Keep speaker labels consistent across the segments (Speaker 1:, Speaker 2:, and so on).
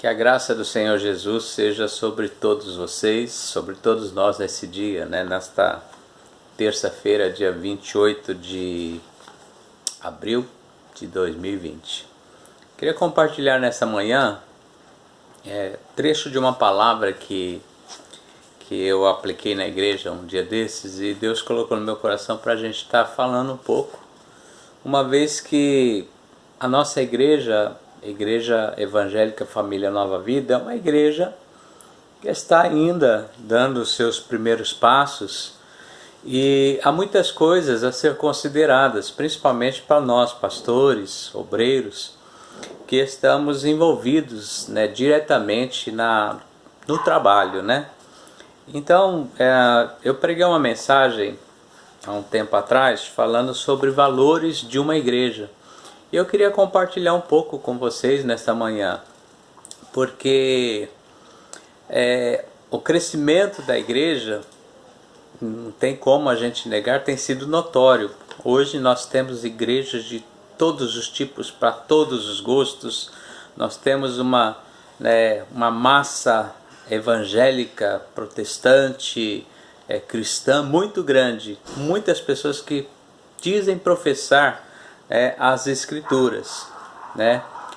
Speaker 1: Que a graça do Senhor Jesus seja sobre todos vocês, sobre todos nós nesse dia, nesta terça-feira, dia 28 de abril de 2020. Queria compartilhar nessa manhã trecho de uma palavra que eu apliquei na igreja um dia desses e Deus colocou no meu coração para a gente estar falando um pouco, uma vez que a nossa igreja, Igreja Evangélica Família Nova Vida, é uma igreja que está ainda dando os seus primeiros passos e há muitas coisas a ser consideradas, principalmente para nós pastores, obreiros, que estamos envolvidos diretamente no trabalho, Então, eu preguei uma mensagem há um tempo atrás falando sobre valores de uma igreja. E eu queria compartilhar um pouco com vocês nesta manhã, porque o crescimento da igreja, não tem como a gente negar, tem sido notório. Hoje nós temos igrejas de todos os tipos, para todos os gostos. Nós temos uma massa evangélica, protestante, cristã muito grande. Muitas pessoas que dizem professar as Escrituras,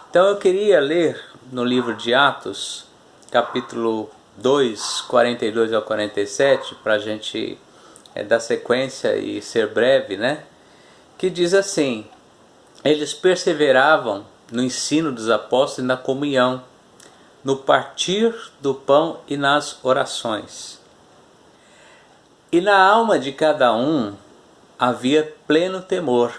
Speaker 1: Então eu queria ler no livro de Atos, capítulo 2, 42 ao 47, para a gente dar sequência e ser breve, que diz assim: eles perseveravam no ensino dos apóstolos e na comunhão, no partir do pão e nas orações. E na alma de cada um havia pleno temor,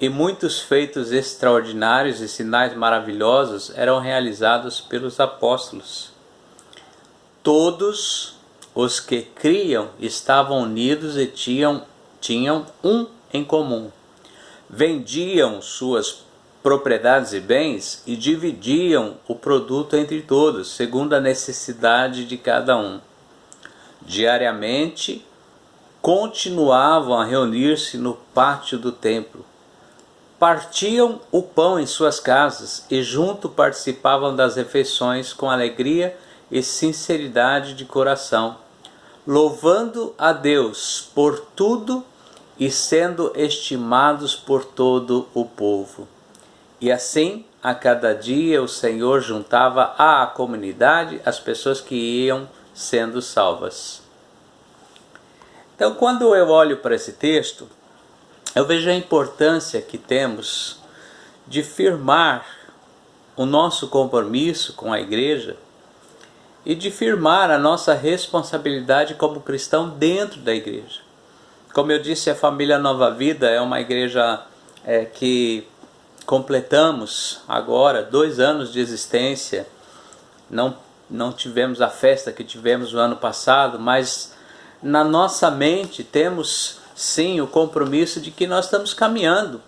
Speaker 1: e muitos feitos extraordinários e sinais maravilhosos eram realizados pelos apóstolos. Todos os que criam estavam unidos e tinham um em comum. Vendiam suas propriedades e bens e dividiam o produto entre todos, segundo a necessidade de cada um. Diariamente, continuavam a reunir-se no pátio do templo. Partiam o pão em suas casas e junto participavam das refeições com alegria e sinceridade de coração, louvando a Deus por tudo e sendo estimados por todo o povo. E assim, a cada dia, o Senhor juntava à comunidade as pessoas que iam sendo salvas. Então, quando eu olho para esse texto, eu vejo a importância que temos de firmar o nosso compromisso com a igreja e de firmar a nossa responsabilidade como cristão dentro da igreja. Como eu disse, a Família Nova Vida é uma igreja que completamos agora 2 anos de existência. Não tivemos a festa que tivemos no ano passado, mas na nossa mente temos sim o compromisso de que nós estamos caminhando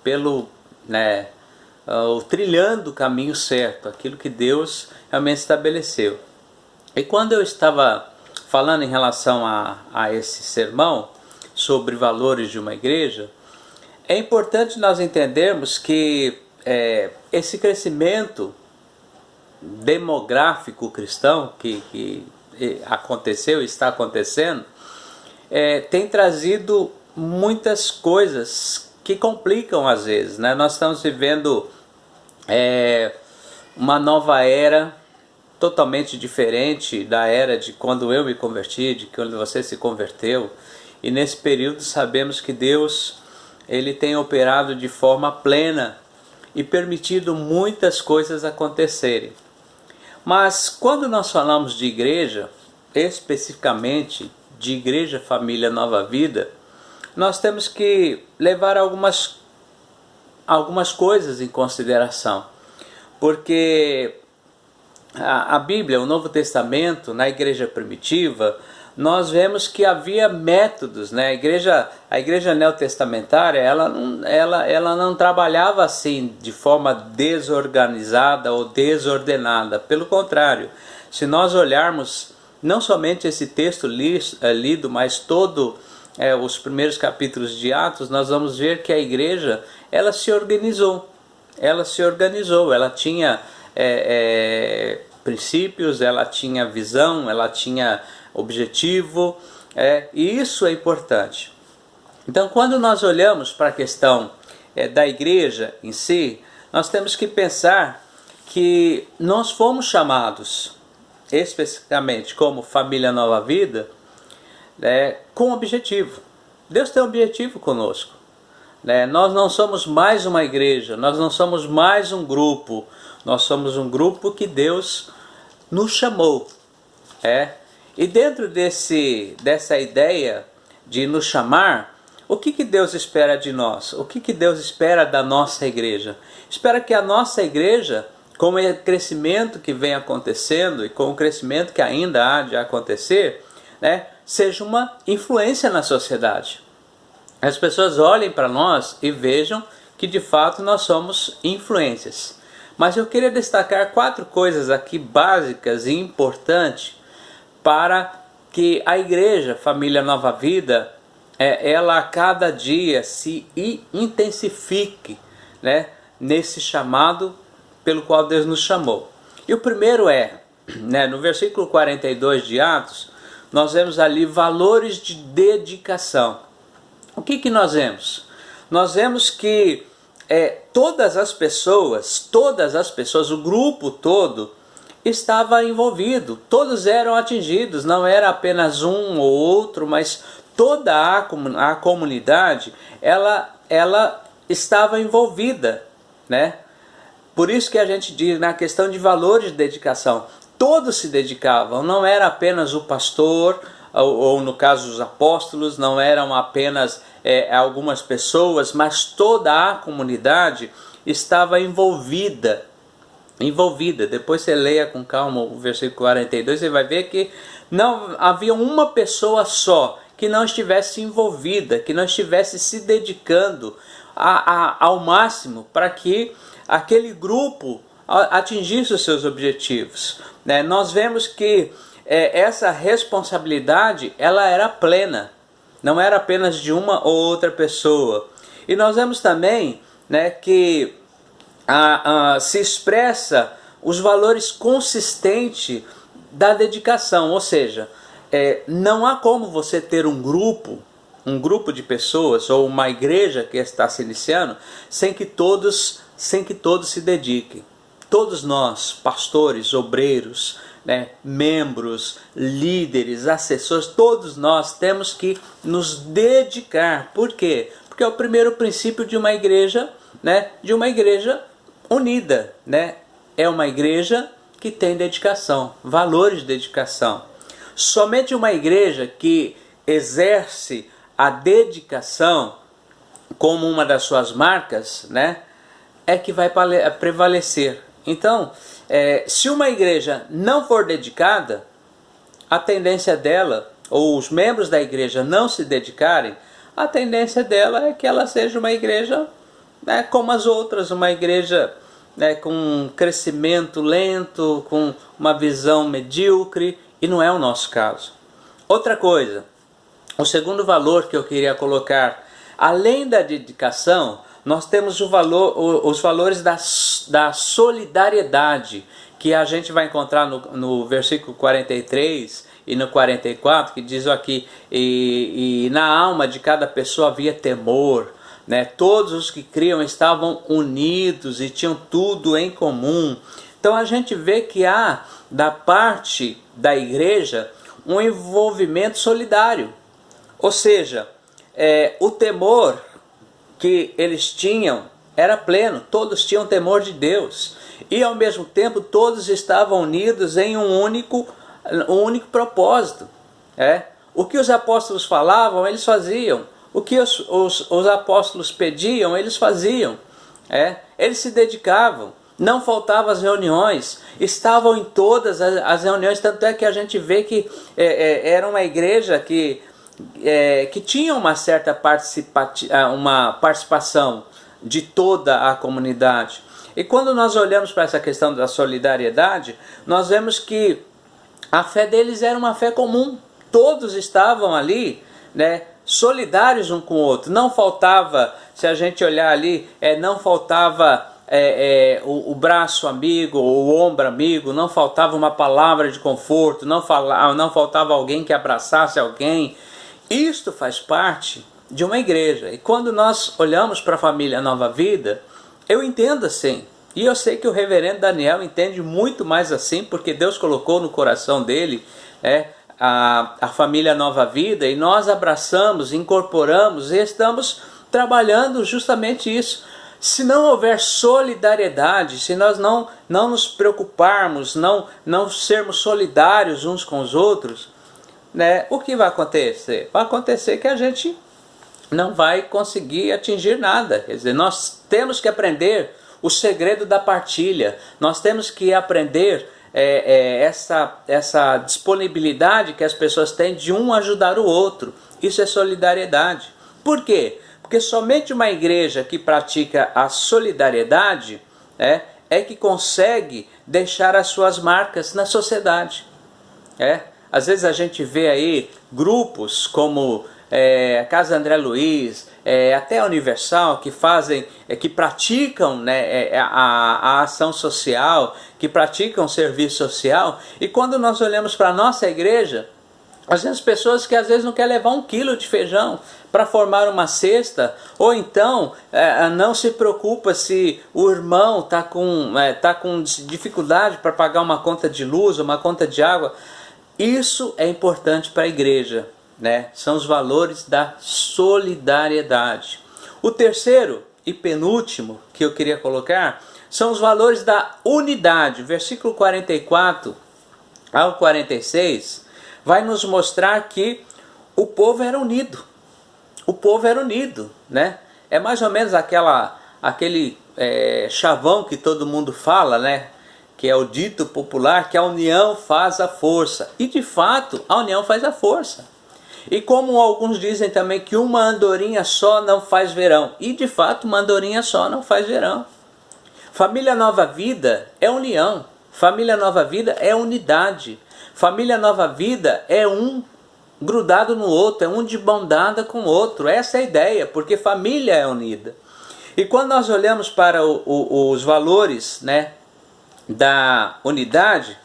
Speaker 1: trilhando o caminho certo, aquilo que Deus realmente estabeleceu. E quando eu estava falando em relação a esse sermão sobre valores de uma igreja, é importante nós entendermos que esse crescimento demográfico cristão que aconteceu e está acontecendo tem trazido muitas coisas que complicam às vezes, Nós estamos vivendo uma nova era totalmente diferente da era de quando eu me converti, de quando você se converteu. E nesse período sabemos que Deus ele tem operado de forma plena e permitido muitas coisas acontecerem. Mas quando nós falamos de igreja, especificamente de Igreja Família Nova Vida, nós temos que levar algumas coisas em consideração. Porque a Bíblia, o Novo Testamento, na igreja primitiva, nós vemos que havia métodos, A igreja neotestamentária, ela não trabalhava assim de forma desorganizada ou desordenada. Pelo contrário, se nós olharmos não somente esse texto lido, mas todo os primeiros capítulos de Atos, nós vamos ver que a igreja ela se organizou, ela tinha princípios, ela tinha visão, ela tinha objetivo, e isso é importante. Então, quando nós olhamos para a questão da igreja em si, nós temos que pensar que nós fomos chamados, especificamente como Família Nova Vida, com objetivo. Deus tem um objetivo conosco. Nós não somos mais uma igreja, nós não somos mais um grupo, nós somos um grupo que Deus nos chamou. E dentro dessa ideia de nos chamar, o que Deus espera de nós? O que Deus espera da nossa igreja? Espera que a nossa igreja, com o crescimento que vem acontecendo e com o crescimento que ainda há de acontecer, seja uma influência na sociedade. As pessoas olhem para nós e vejam que de fato nós somos influências. Mas eu queria destacar 4 coisas aqui básicas e importantes para que a igreja Família Nova Vida, ela a cada dia se intensifique, nesse chamado pelo qual Deus nos chamou. E o primeiro no versículo 42 de Atos, nós vemos ali valores de dedicação. O que nós vemos? Nós vemos que todas as pessoas, o grupo todo estava envolvido, todos eram atingidos, não era apenas um ou outro, mas toda a comunidade, ela estava envolvida, Por isso que a gente diz na questão de valores de dedicação, todos se dedicavam, não era apenas o pastor, ou no caso os apóstolos, não eram apenas algumas pessoas, mas toda a comunidade estava envolvida. Depois você leia com calma o versículo 42, você vai ver que não havia uma pessoa só que não estivesse envolvida, que não estivesse se dedicando ao máximo para que aquele grupo atingisse os seus objetivos. Nós vemos que essa responsabilidade ela era plena, não era apenas de uma ou outra pessoa. E nós vemos também que se expressa os valores consistentes da dedicação, ou seja, não há como você ter um grupo de pessoas ou uma igreja que está se iniciando sem que todos se dediquem. Todos nós, pastores, obreiros, membros, líderes, assessores, todos nós temos que nos dedicar. Por quê? Porque é o primeiro princípio de uma igreja, de uma igreja unida, É uma igreja que tem dedicação, valores de dedicação. Somente uma igreja que exerce a dedicação como uma das suas marcas, é que vai prevalecer. Então, se uma igreja não for dedicada, a tendência dela, ou os membros da igreja não se dedicarem, a tendência dela é que ela seja uma igreja como as outras, uma igreja com um crescimento lento, com uma visão medíocre, e não é o nosso caso. Outra coisa, o segundo valor que eu queria colocar, além da dedicação, nós temos os valores da solidariedade, que a gente vai encontrar no versículo 43 e no 44, que diz aqui, e na alma de cada pessoa havia temor, Todos os que criam estavam unidos e tinham tudo em comum. Então a gente vê que há, da parte da igreja, um envolvimento solidário. Ou seja, o temor que eles tinham era pleno, todos tinham temor de Deus. E ao mesmo tempo todos estavam unidos em um único propósito. O que os apóstolos falavam, eles faziam. O que os apóstolos pediam, eles faziam. Eles se dedicavam. Não faltavam as reuniões. Estavam em todas as reuniões. Tanto é que a gente vê que era uma igreja que tinha uma certa participação de toda a comunidade. E quando nós olhamos para essa questão da solidariedade, nós vemos que a fé deles era uma fé comum. Todos estavam ali, solidários um com o outro. Não faltava, se a gente olhar ali, não faltava o braço amigo, o ombro amigo, não faltava uma palavra de conforto, não faltava alguém que abraçasse alguém. Isto faz parte de uma igreja. E quando nós olhamos para a família Nova Vida, eu entendo assim. E eu sei que o reverendo Daniel entende muito mais assim, porque Deus colocou no coração dele a família Nova Vida, e nós abraçamos, incorporamos e estamos trabalhando justamente isso. Se não houver solidariedade, se nós não nos preocuparmos, não sermos solidários uns com os outros, né, o que vai acontecer? Vai acontecer que a gente não vai conseguir atingir nada. Quer dizer, nós temos que aprender o segredo da partilha. Nós temos que aprender essa disponibilidade que as pessoas têm de um ajudar o outro. Isso é solidariedade. Por quê? Porque somente uma igreja que pratica a solidariedade é que consegue deixar as suas marcas na sociedade. Às vezes a gente vê aí grupos como a Casa André Luiz, até a Universal, que praticam a ação social, que praticam serviço social, e quando nós olhamos para a nossa igreja, nós vemos pessoas que às vezes não querem levar 1 quilo de feijão para formar uma cesta, ou então não se preocupa se o irmão está com dificuldade para pagar uma conta de luz, uma conta de água. Isso é importante para a igreja, né? São os valores da solidariedade. O terceiro e penúltimo que eu queria colocar são os valores da unidade. Versículo 44 ao 46 vai nos mostrar que o povo era unido. O povo era unido, né? É mais ou menos aquele chavão que todo mundo fala, né? Que é o dito popular, que a união faz a força. E de fato, a união faz a força. E como alguns dizem também que uma andorinha só não faz verão. E de fato, uma andorinha só não faz verão. Família Nova Vida é união. Família Nova Vida é unidade. Família Nova Vida é um grudado no outro, é um de mão dada com o outro. Essa é a ideia, porque família é unida. E quando nós olhamos para os valores, né, da unidade,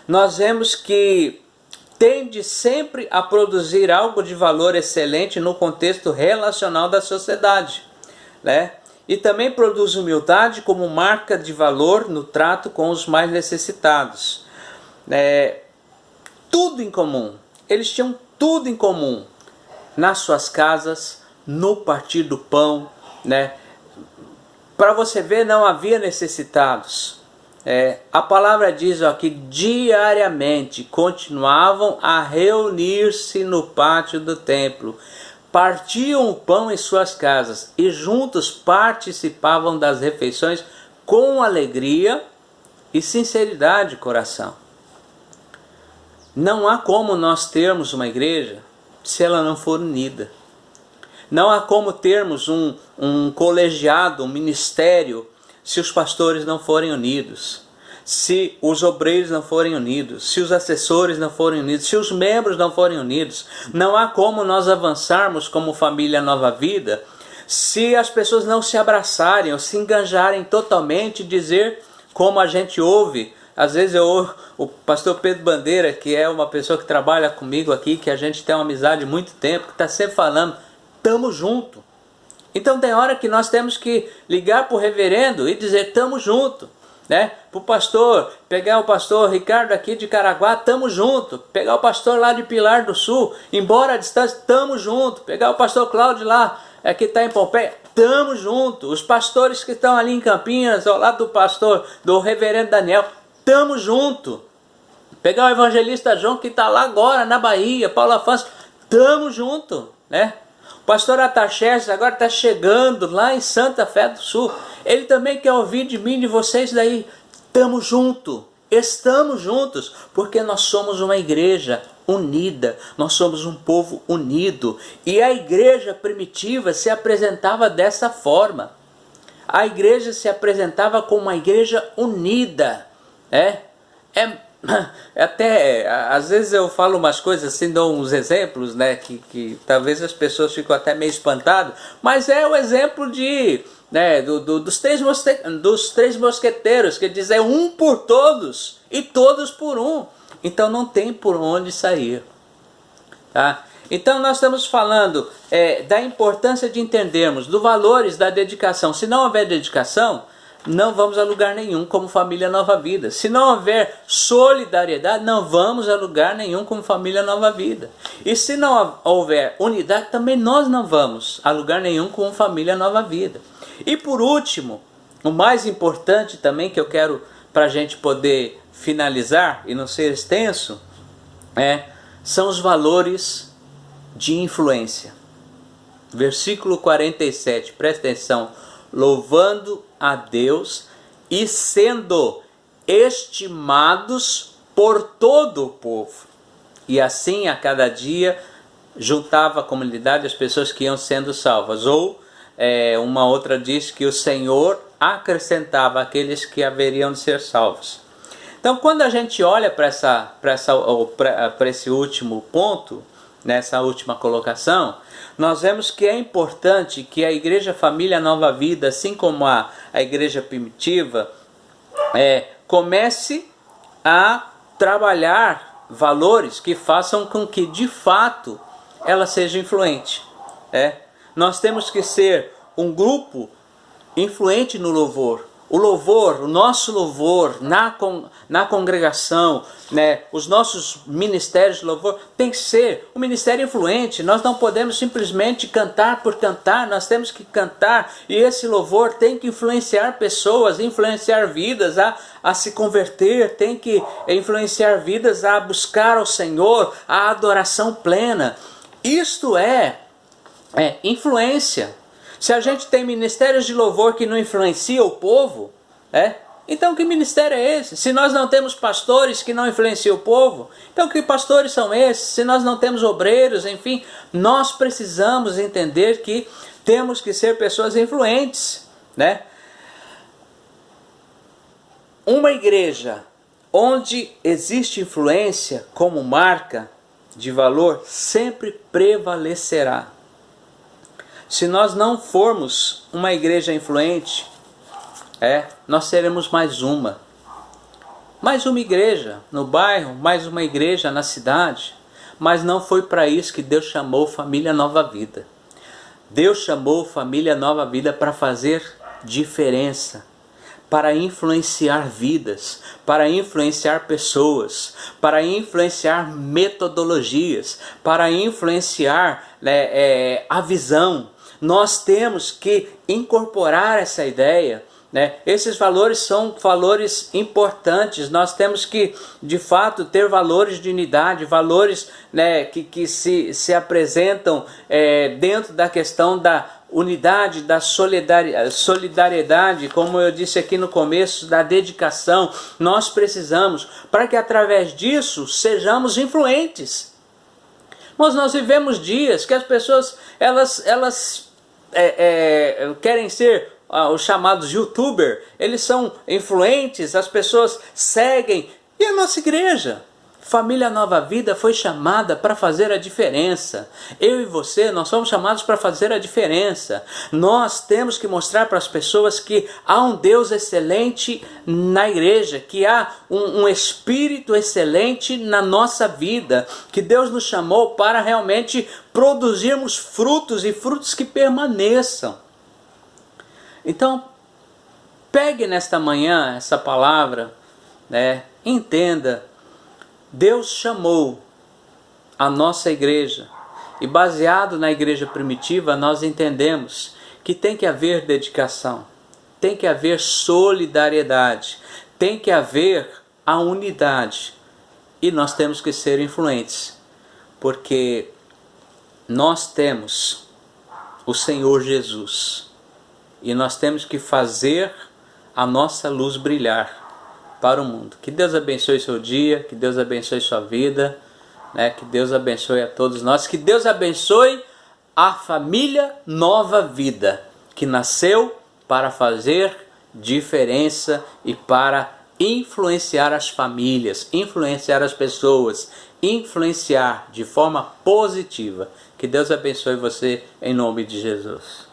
Speaker 1: nós vemos que tende sempre a produzir algo de valor excelente no contexto relacional da sociedade, né? E também produz humildade como marca de valor no trato com os mais necessitados. Tudo em comum. Eles tinham tudo em comum. Nas suas casas, no partir do pão, né? Para você ver, não havia necessitados. A palavra diz que diariamente continuavam a reunir-se no pátio do templo, partiam o pão em suas casas e juntos participavam das refeições com alegria e sinceridade de coração. Não há como nós termos uma igreja se ela não for unida. Não há como termos um colegiado, um ministério, se os pastores não forem unidos, se os obreiros não forem unidos, se os assessores não forem unidos, se os membros não forem unidos. Não há como nós avançarmos como família Nova Vida se as pessoas não se abraçarem ou se enganjarem totalmente e dizer como a gente ouve. Às vezes eu ouvo o pastor Pedro Bandeira, que é uma pessoa que trabalha comigo aqui, que a gente tem uma amizade há muito tempo, que está sempre falando, tamo junto. Então tem hora que nós temos que ligar para o reverendo e dizer, tamo junto. Né? Para o pastor, pegar o pastor Ricardo aqui de Caraguá, tamo junto. Pegar o pastor lá de Pilar do Sul, embora a distância, tamo junto. Pegar o pastor Cláudio lá, que está em Pompeia, tamo junto. Os pastores que estão ali em Campinas, ao lado do reverendo Daniel, tamo junto. Pegar o evangelista João que está lá agora na Bahia, Paulo Afonso, tamo junto, né? O pastor Ataxerxes agora está chegando lá em Santa Fé do Sul. Ele também quer ouvir de mim, de vocês daí. Estamos juntos, estamos juntos, porque nós somos uma igreja unida, nós somos um povo unido. E a igreja primitiva se apresentava dessa forma. A igreja se apresentava como uma igreja unida. Até às vezes eu falo umas coisas assim, dou uns exemplos, né, que talvez as pessoas ficam até meio espantadas, mas é o exemplo de né, dos três mosqueteiros, que diz é um por todos e todos por um. Então não tem por onde sair. Tá? Então nós estamos falando da importância de entendermos dos valores da dedicação. Se não houver dedicação, não vamos a lugar nenhum como família Nova Vida. Se não houver solidariedade, não vamos a lugar nenhum como família Nova Vida. E se não houver unidade, também nós não vamos a lugar nenhum como família Nova Vida. E por último, o mais importante também que eu quero para a gente poder finalizar e não ser extenso, são os valores de influência. Versículo 47, presta atenção. Louvando a Deus e sendo estimados por todo o povo. E assim a cada dia juntava a comunidade as pessoas que iam sendo salvas. Ou uma outra diz que o Senhor acrescentava aqueles que haveriam de ser salvos. Então quando a gente olha para esse último ponto, nessa última colocação, nós vemos que é importante que a Igreja Família Nova Vida, assim como a Igreja Primitiva, comece a trabalhar valores que façam com que de fato ela seja influente. Nós temos que ser um grupo influente no louvor. O louvor, o nosso louvor na congregação, os nossos ministérios de louvor, tem que ser um ministério influente. Nós não podemos simplesmente cantar por cantar, nós temos que cantar e esse louvor tem que influenciar pessoas, influenciar vidas a se converter, tem que influenciar vidas a buscar ao Senhor, a adoração plena. Isto é influência. Se a gente tem ministérios de louvor que não influenciam o povo, então que ministério é esse? Se nós não temos pastores que não influenciam o povo, então que pastores são esses? Se nós não temos obreiros, enfim, nós precisamos entender que temos que ser pessoas influentes. Uma igreja onde existe influência como marca de valor sempre prevalecerá. Se nós não formos uma igreja influente, nós seremos mais uma igreja no bairro, mais uma igreja na cidade. Mas não foi para isso que Deus chamou Família Nova Vida. Deus chamou Família Nova Vida para fazer diferença, para influenciar vidas, para influenciar pessoas, para influenciar metodologias, para influenciar a visão. Nós temos que incorporar essa ideia. Esses valores são valores importantes. Nós temos que, de fato, ter valores de unidade, valores que se apresentam dentro da questão da unidade, da solidariedade, como eu disse aqui no começo, da dedicação. Nós precisamos, para que através disso sejamos influentes. Mas nós vivemos dias que as pessoas elas querem ser os chamados youtubers, eles são influentes, as pessoas seguem. E a nossa igreja, Família Nova Vida, foi chamada para fazer a diferença. Eu e você, nós somos chamados para fazer a diferença. Nós temos que mostrar para as pessoas que há um Deus excelente na igreja, que há um Espírito excelente na nossa vida, que Deus nos chamou para realmente produzirmos frutos e frutos que permaneçam. Então, pegue nesta manhã essa palavra, entenda. Deus chamou a nossa igreja e baseado na igreja primitiva nós entendemos que tem que haver dedicação, tem que haver solidariedade, tem que haver a unidade e nós temos que ser influentes, porque nós temos o Senhor Jesus e nós temos que fazer a nossa luz brilhar para o mundo. Que Deus abençoe seu dia, que Deus abençoe sua vida, que Deus abençoe a todos nós, que Deus abençoe a família Nova Vida, que nasceu para fazer diferença e para influenciar as famílias, influenciar as pessoas, influenciar de forma positiva. Que Deus abençoe você em nome de Jesus.